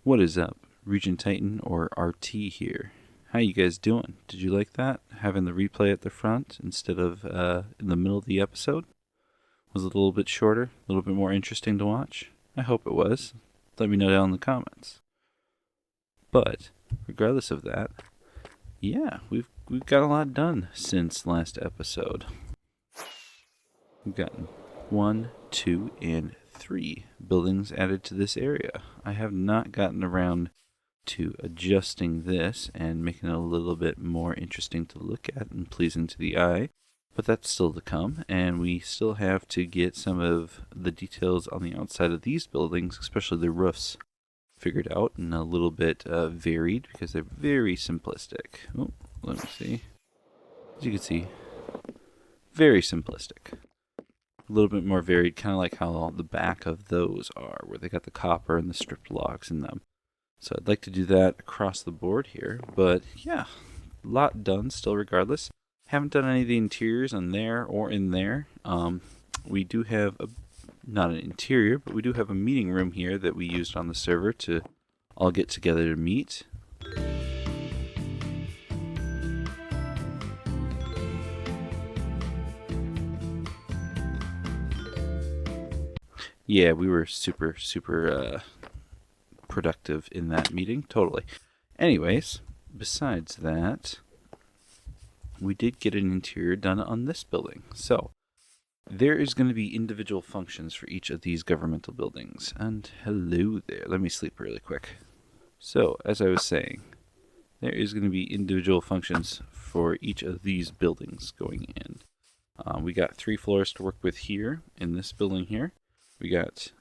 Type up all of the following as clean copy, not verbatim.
What is up? RegentTitan or RT here. How you guys doing? Did you like that? Having the replay at the front instead of in the middle of the episode? Was it a little bit shorter? A little bit more interesting to watch? I hope it was. Let me know down in the comments. But regardless of that, yeah, we've got a lot done since last episode. We've gotten 1, 2, and 3 buildings added to this area. I have not gotten around to adjusting this and making it a little bit more interesting to look at and pleasing to the eye, but that's still to come, and we still have to get some of the details on the outside of these buildings, especially the roofs, figured out and a little bit varied because they're very simplistic. Oh, let me see. As you can see, very simplistic. A little bit more varied, kind of like how the back of those are, where they got the copper and the stripped logs in them. So I'd like to do that across the board here, but yeah, a lot done still regardless. Haven't done any of the interiors on there or in there. We do have, not an interior, but we do have a meeting room here that we used on the server to all get together to meet. Yeah, we were super productive in that meeting, totally. Anyways, besides that, we did get an interior done on this building. So, there is going to be individual functions for each of these governmental buildings. And hello there, let me sleep really quick. So, as I was saying, there is going to be individual functions for each of these buildings going in. We got 3 floors to work with here in this building here. We got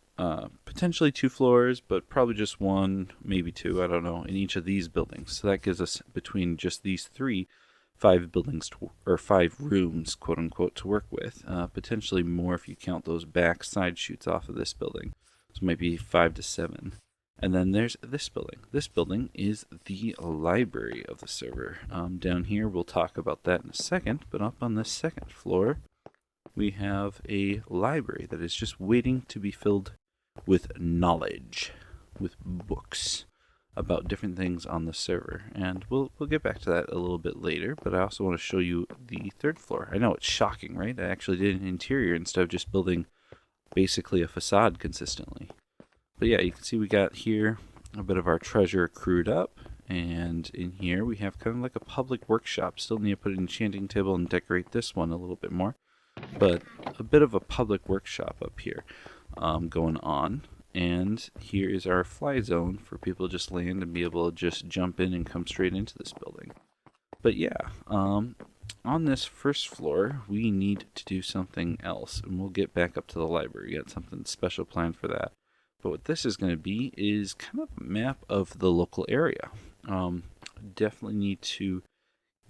potentially 2 floors, but probably just 1, maybe 2, I don't know, in each of these buildings. So that gives us, between just these 3, 5 buildings, or 5 rooms, quote unquote, to work with. Potentially more if you count those back side shoots off of this building. So maybe 5 to 7. And then there's this building. This building is the library of the server. Down here, we'll talk about that in a second, but up on this second floor, we have a library that is just waiting to be filled with knowledge, with books about different things on the server. And we'll get back to that a little bit later, but I also want to show you the 3rd floor. I know it's shocking, right? I actually did an interior instead of just building basically a facade consistently. But yeah, you can see we got here a bit of our treasure accrued up, and in here we have kind of like a public workshop. Still need to put an enchanting table and decorate this one a little bit more. But a bit of a public workshop up here going on. And here is our fly zone for people to just land and be able to just jump in and come straight into this building. But yeah, on this first floor, we need to do something else. And we'll get back up to the library. We got something special planned for that. But what this is going to be is kind of a map of the local area. Definitely need to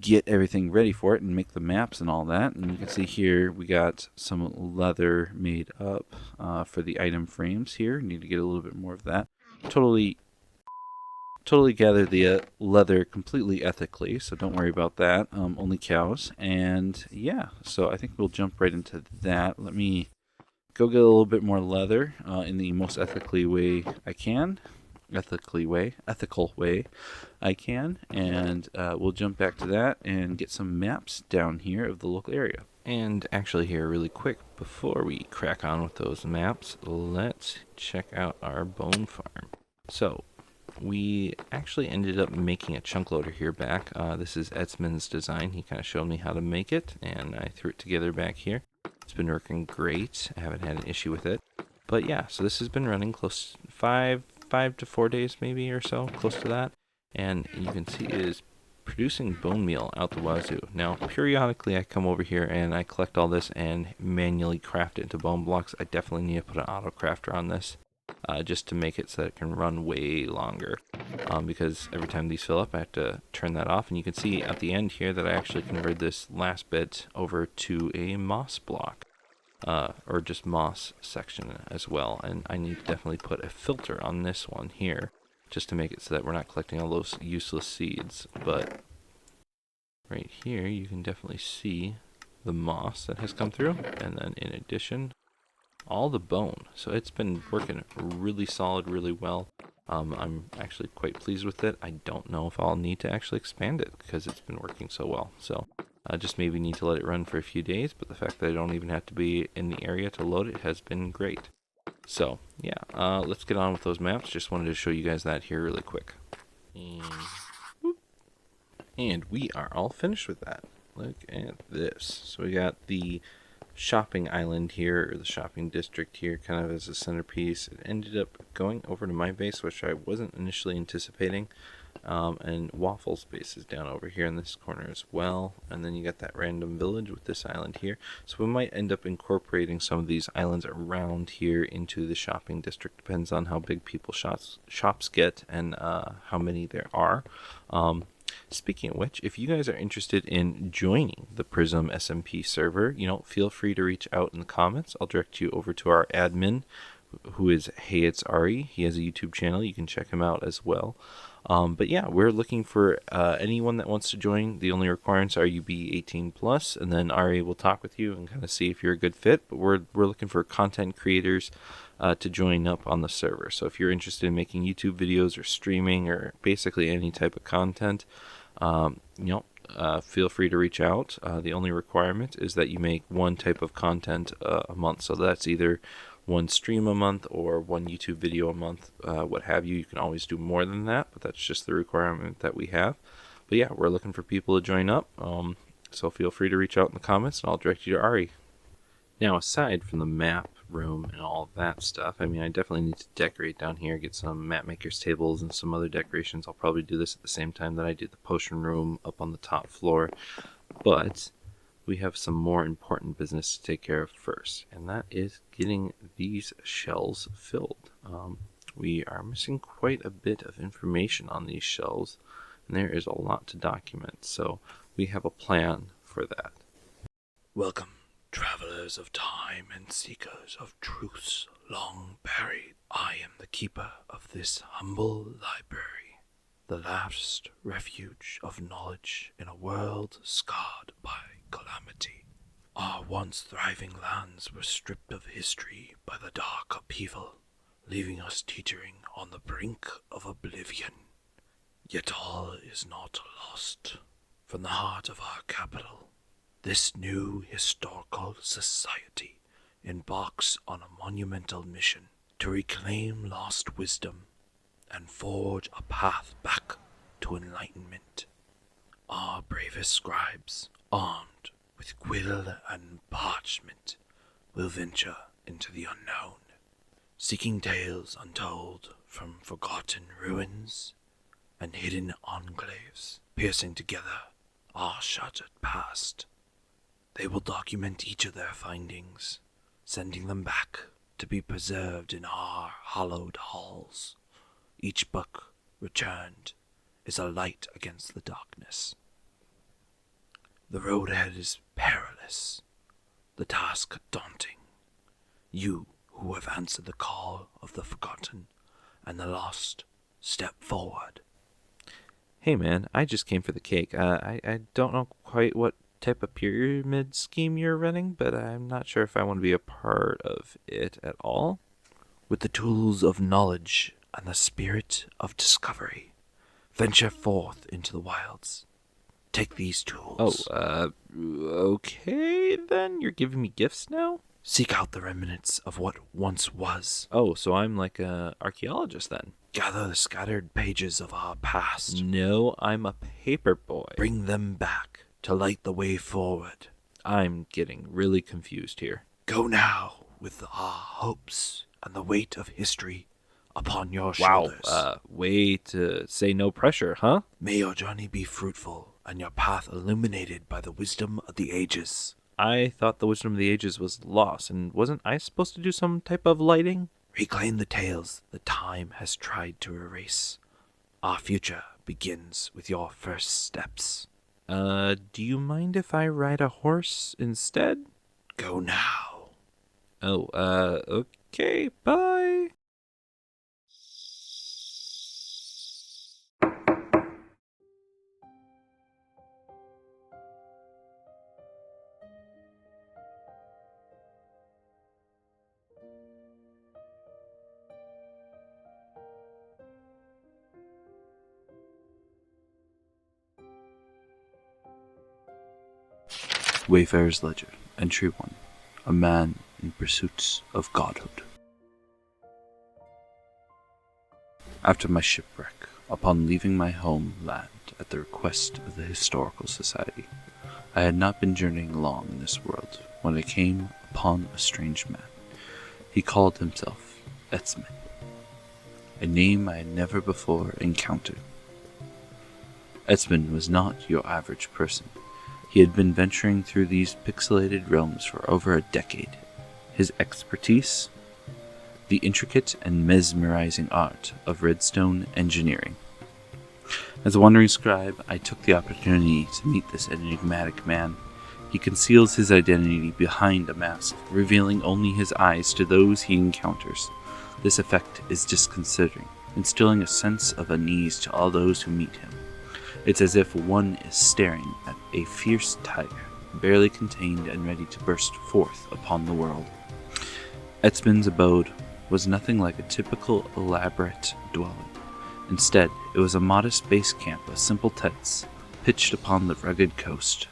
get everything ready for it and make the maps and all that. And you can see here we got some leather made up for the item frames here. Need to get a little bit more of that. Totally gathered the leather completely ethically, so don't worry about that. Only cows. And yeah, so I think we'll jump right into that. Let me go get a little bit more leather in the most ethical way I can, and we'll jump back to that and get some maps down here of the local area. And actually here, really quick, before we crack on with those maps, let's check out our bone farm. So, we actually ended up making a chunk loader here back. This is Edsman's design. He kind of showed me how to make it, and I threw it together back here. It's been working great. I haven't had an issue with it. But yeah, so this has been running close to 5 to 4 days maybe or so, close to that. And you can see it is producing bone meal out the wazoo. Now, periodically I come over here and I collect all this and manually craft it into bone blocks. I definitely need to put an auto crafter on this just to make it so that it can run way longer. Because every time these fill up, I have to turn that off. And you can see at the end here that I actually converted this last bit over to a moss block. Or just moss section as well, and I need to definitely put a filter on this one here just to make it so that we're not collecting all those useless seeds. But right here you can definitely see the moss that has come through, and then in addition all the bone. So it's been working really solid, really well. I'm actually quite pleased with it. I don't know if I'll need to actually expand it because it's been working so well. So I just maybe need to let it run for a few days, but the fact that I don't even have to be in the area to load it has been great. So yeah, let's get on with those maps. Just wanted to show you guys that here really quick. And we are all finished with that. Look at this. So we got the shopping island here, or the shopping district here, kind of as a centerpiece. It ended up going over to my base, which I wasn't initially anticipating. And Waffle's base is down over here in this corner as well. And then you got that random village with this island here. So we might end up incorporating some of these islands around here into the shopping district. Depends on how big people's shops get and how many there are. Speaking of which, if you guys are interested in joining the Prism SMP server, feel free to reach out in the comments. I'll direct you over to our admin, who is HeyItsAuri. He has a YouTube channel. You can check him out as well. But yeah, we're looking for anyone that wants to join. The only requirements are you be 18 plus, and then Ari will talk with you and kind of see if you're a good fit. But we're looking for content creators to join up on the server. So if you're interested in making YouTube videos or streaming or basically any type of content, feel free to reach out. The only requirement is that you make one type of content a month. So that's either one stream a month or one YouTube video a month, what have you. You can always do more than that, but that's just the requirement that we have. But yeah, we're looking for people to join up. So feel free to reach out in the comments and I'll direct you to Ari. Now, aside from the map room and all that stuff, I definitely need to decorate down here, get some map maker's tables and some other decorations. I'll probably do this at the same time that I do the potion room up on the top floor. But we have some more important business to take care of first, and that is getting these shells filled. We are missing quite a bit of information on these shells, and there is a lot to document, so we have a plan for that. Welcome, travelers of time and seekers of truths long buried. I am the keeper of this humble library, the last refuge of knowledge in a world scarred by calamity. Our once thriving lands were stripped of history by the dark upheaval, leaving us teetering on the brink of oblivion. Yet all is not lost. From the heart of our capital, this new historical society embarks on a monumental mission to reclaim lost wisdom and forge a path back to enlightenment. Our bravest scribes, armed with quill and parchment, will venture into the unknown, seeking tales untold from forgotten ruins and hidden enclaves, piercing together our shattered past. They will document each of their findings, sending them back to be preserved in our hallowed halls. Each book returned is a light against the darkness. The road ahead is perilous, the task daunting. You who have answered the call of the forgotten and the lost, step forward. Hey man, I just came for the cake. I don't know quite what type of pyramid scheme you're running, but I'm not sure if I want to be a part of it at all. With the tools of knowledge and the spirit of discovery, venture forth into the wilds. Take these tools. Okay then? You're giving me gifts now? Seek out the remnants of what once was. Oh, so I'm like a archaeologist then? Gather the scattered pages of our past. No, I'm a paper boy. Bring them back to light the way forward. I'm getting really confused here. Go now with our hopes and the weight of history upon your shoulders. Wow, way to say no pressure, huh? May your journey be fruitful and your path illuminated by the wisdom of the ages. I thought the wisdom of the ages was lost, and wasn't I supposed to do some type of lighting? Reclaim the tales that time has tried to erase. Our future begins with your first steps. Do you mind if I ride a horse instead? Go now. Oh, okay, bye. Wayfarer's Ledger, Entry 1. A man in pursuits of godhood. After my shipwreck, upon leaving my homeland at the request of the Historical Society, I had not been journeying long in this world when I came upon a strange man. He called himself HeyItsAuri, a name I had never before encountered. HeyItsAuri was not your average person. He had been venturing through these pixelated realms for over a decade. His expertise? The intricate and mesmerizing art of redstone engineering. As a wandering scribe, I took the opportunity to meet this enigmatic man. He conceals his identity behind a mask, revealing only his eyes to those he encounters. This effect is disconcerting, instilling a sense of unease to all those who meet him. It's as if one is staring at a fierce tiger, barely contained and ready to burst forth upon the world. HeyItsAuri's abode was nothing like a typical elaborate dwelling. Instead, it was a modest base camp of simple tents, pitched upon the rugged coast.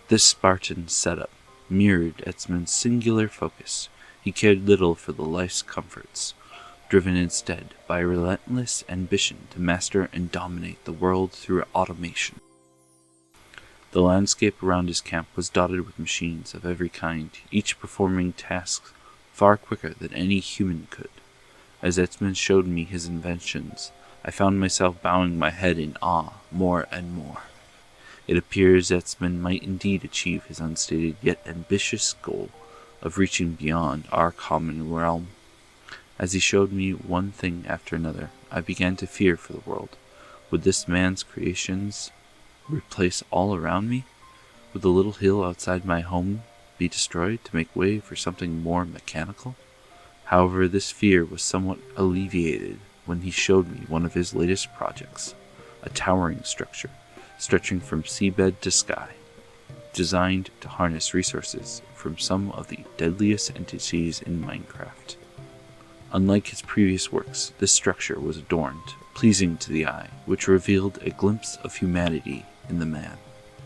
This Spartan setup mirrored HeyItsAuri's singular focus. He cared little for the life's comforts, driven instead by a relentless ambition to master and dominate the world through automation. The landscape around his camp was dotted with machines of every kind, each performing tasks far quicker than any human could. As HeyItsAuri showed me his inventions, I found myself bowing my head in awe more and more. It appears HeyItsAuri might indeed achieve his unstated yet ambitious goal of reaching beyond our common realm. As he showed me one thing after another, I began to fear for the world. Would this man's creations replace all around me? Would the little hill outside my home be destroyed to make way for something more mechanical? However, this fear was somewhat alleviated when he showed me one of his latest projects, a towering structure stretching from seabed to sky, designed to harness resources from some of the deadliest entities in Minecraft. Unlike his previous works, this structure was adorned, pleasing to the eye, which revealed a glimpse of humanity in the man.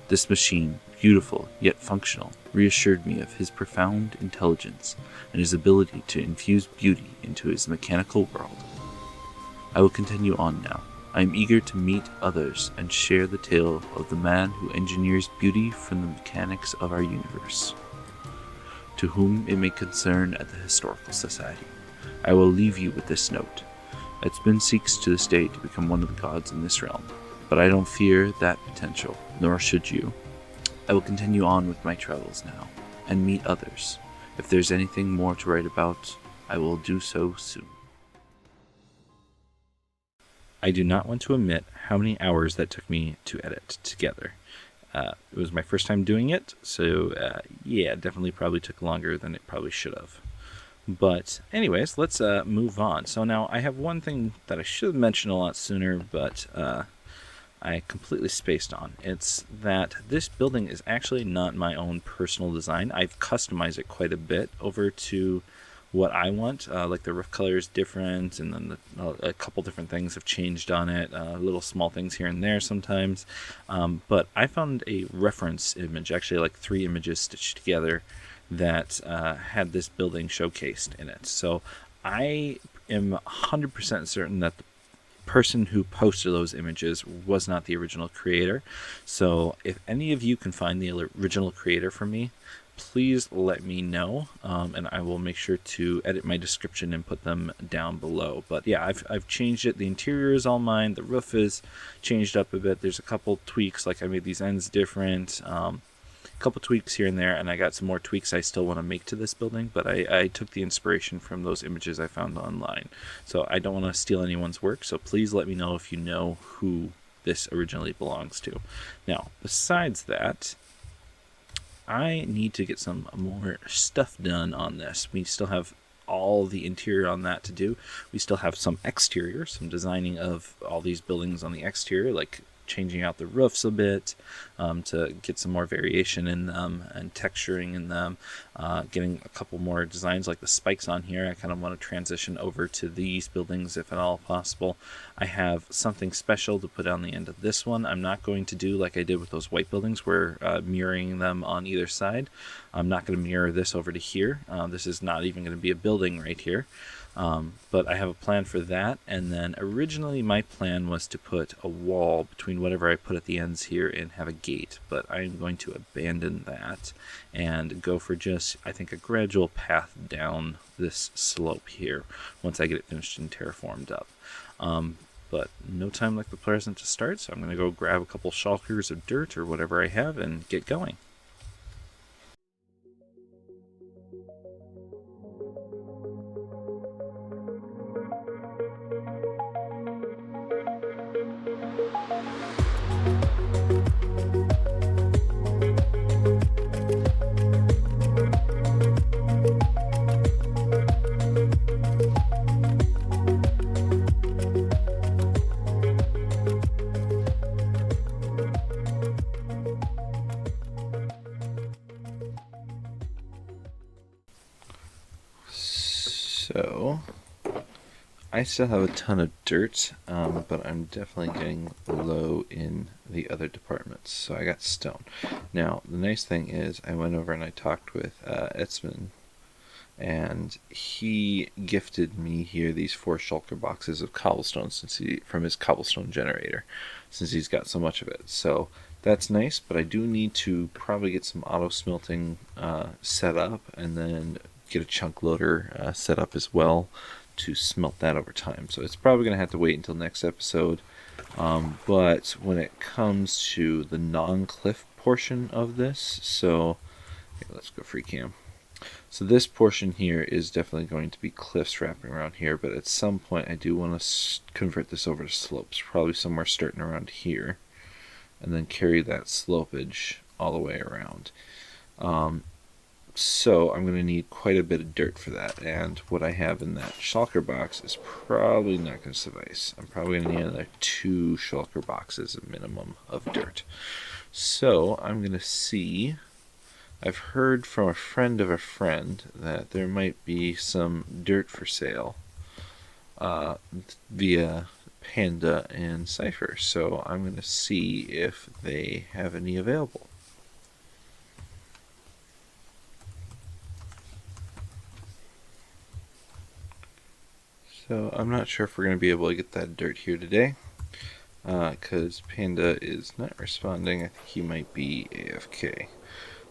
This machine, beautiful yet functional, reassured me of his profound intelligence and his ability to infuse beauty into his mechanical world. I will continue on now. I am eager to meet others and share the tale of the man who engineers beauty from the mechanics of our universe, to whom it may concern at the Historical Society. I will leave you with this note. HeyItsAuri seeks to this day to become one of the gods in this realm, but I don't fear that potential, nor should you. I will continue on with my travels now, and meet others. If there's anything more to write about, I will do so soon. I do not want to admit how many hours that took me to edit together. It was my first time doing it, so yeah, it definitely probably took longer than it probably should have. But anyways, let's move on. So now I have one thing that I should have mentioned a lot sooner, but I completely spaced on. It's that this building is actually not my own personal design. I've customized it quite a bit over to what I want. Like the roof color is different, and then a couple different things have changed on it, little small things here and there sometimes. But I found a reference image, actually like 3 images stitched together, that had this building showcased in it. So I am 100% certain that the person who posted those images was not the original creator. So if any of you can find the original creator for me, please let me know, and I will make sure to edit my description and put them down below. But yeah, I've changed it. The interior is all mine. The roof is changed up a bit. There's a couple tweaks, like I made these ends different. Couple tweaks here and there, and I got some more tweaks I still want to make to this building, but I took the inspiration from those images I found online. So I don't want to steal anyone's work, so please let me know if you know who this originally belongs to. Now, besides that, I need to get some more stuff done on this. We still have all the interior on that to do. We still have some exterior, some designing of all these buildings on the exterior, like changing out the roofs a bit, to get some more variation in them and texturing in them. Getting a couple more designs like the spikes on here. I kind of want to transition over to these buildings if at all possible. I have something special to put on the end of this one. I'm not going to do like I did with those white buildings where mirroring them on either side. I'm not going to mirror this over to here. This is not even going to be a building right here. But I have a plan for that, and then originally my plan was to put a wall between whatever I put at the ends here and have a gate, but I'm going to abandon that and go for just, I think, a gradual path down this slope here once I get it finished and terraformed up. But no time like the present to start, so I'm going to go grab a couple shulkers of dirt or whatever I have and get going. So, I still have a ton of dirt, but I'm definitely getting low in the other departments. So I got stone. Now, the nice thing is I went over and I talked with Etzman, and he gifted me here these 4 shulker boxes of cobblestone from his cobblestone generator, since he's got so much of it. So that's nice, but I do need to probably get some auto smelting set up, and then get a chunk loader set up as well to smelt that over time. So it's probably going to have to wait until next episode. But when it comes to the non-cliff portion of this, so okay, let's go free cam. So this portion here is definitely going to be cliffs wrapping around here, but at some point I do want to convert this over to slopes, probably somewhere starting around here, and then carry that slopage all the way around. So I'm going to need quite a bit of dirt for that, and what I have in that shulker box is probably not going to suffice. I'm probably going to need another 2 shulker boxes at minimum of dirt. So I'm going to see, I've heard from a friend of a friend that there might be some dirt for sale via Panda and Cypher, so I'm going to see if they have any available. So I'm not sure if we're going to be able to get that dirt here today, because Panda is not responding. I think he might be AFK.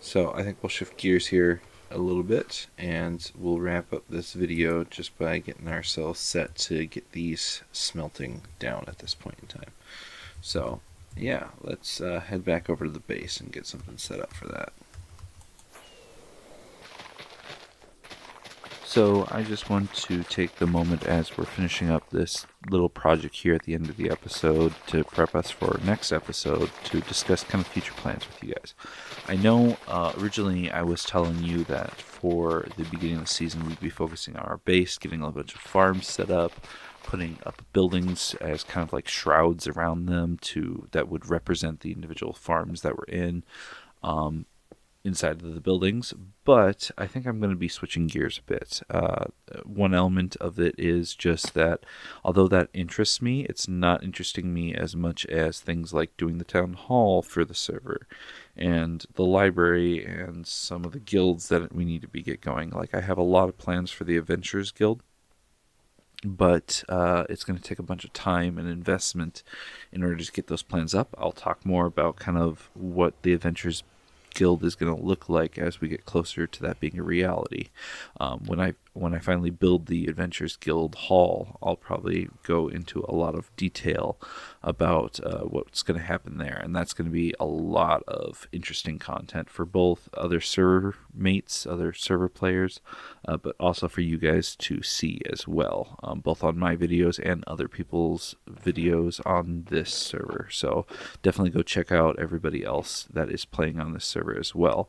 So I think we'll shift gears here a little bit, and we'll wrap up this video just by getting ourselves set to get these smelting down at this point in time. So yeah, let's head back over to the base and get something set up for that. So I just want to take the moment as we're finishing up this little project here at the end of the episode to prep us for next episode to discuss kind of future plans with you guys. I know originally I was telling you that for the beginning of the season we'd be focusing on our base, getting a bunch of farms set up, putting up buildings as kind of like shrouds around them that would represent the individual farms that we're in. Inside of the buildings, but I think I'm going to be switching gears a bit. One element of it is just that although that interests me, it's not interesting me as much as things like doing the town hall for the server and the library and some of the guilds that we need to get going. Like, I have a lot of plans for the Adventurers Guild, but it's going to take a bunch of time and investment in order to get those plans up. I'll talk more about kind of what the Adventurers Guild is going to look like as we get closer to that being a reality. When I finally build the Adventures Guild Hall, I'll probably go into a lot of detail about what's going to happen there, and that's going to be a lot of interesting content for both other server mates, other server players, but also for you guys to see as well, both on my videos and other people's videos on this server. So definitely go check out everybody else that is playing on this server as well.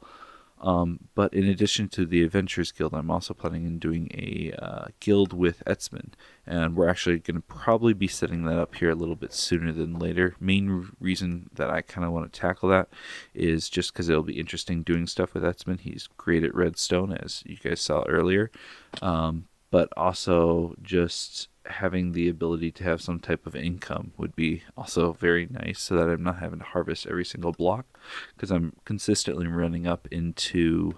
But in addition to the Adventurers Guild, I'm also planning on doing a guild with Etzman, and we're actually going to probably be setting that up here a little bit sooner than later. Main reason that I kind of want to tackle that is just because it'll be interesting doing stuff with Etzman. He's great at Redstone, as you guys saw earlier, but also just having the ability to have some type of income would be also very nice, so that I'm not having to harvest every single block, because I'm consistently running up into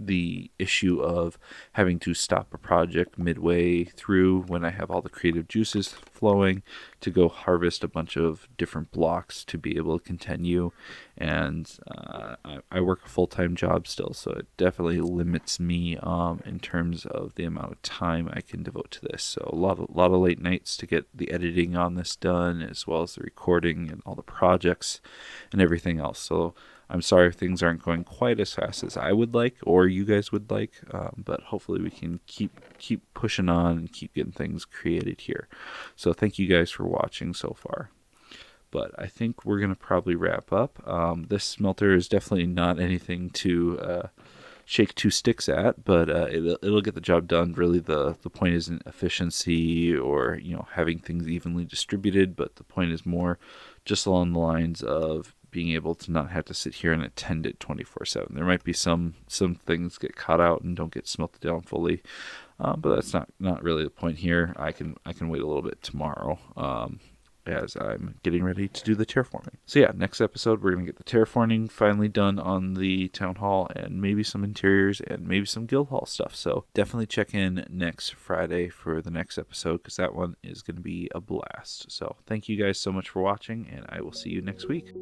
the issue of having to stop a project midway through when I have all the creative juices flowing to go harvest a bunch of different blocks to be able to continue. And I work a full-time job still, so it definitely limits me in terms of the amount of time I can devote to this. So a lot of late nights to get the editing on this done, as well as the recording and all the projects and everything else. So I'm sorry if things aren't going quite as fast as I would like, or you guys would like, but hopefully we can keep pushing on and keep getting things created here. So thank you guys for watching so far. But I think we're going to probably wrap up. This smelter is definitely not anything to shake two sticks at, but it'll get the job done. Really, the point isn't efficiency or having things evenly distributed, but the point is more just along the lines of being able to not have to sit here and attend it 24/7. There might be some things get caught out and don't get smelted down fully, but that's not really the point here. I can wait a little bit tomorrow, as I'm getting ready to do the terraforming. So yeah, next episode we're going to get the terraforming finally done on the town hall, and maybe some interiors and maybe some guild hall stuff. So definitely check in next Friday for the next episode, because that one is going to be a blast. So thank you guys so much for watching, and I will see you next week.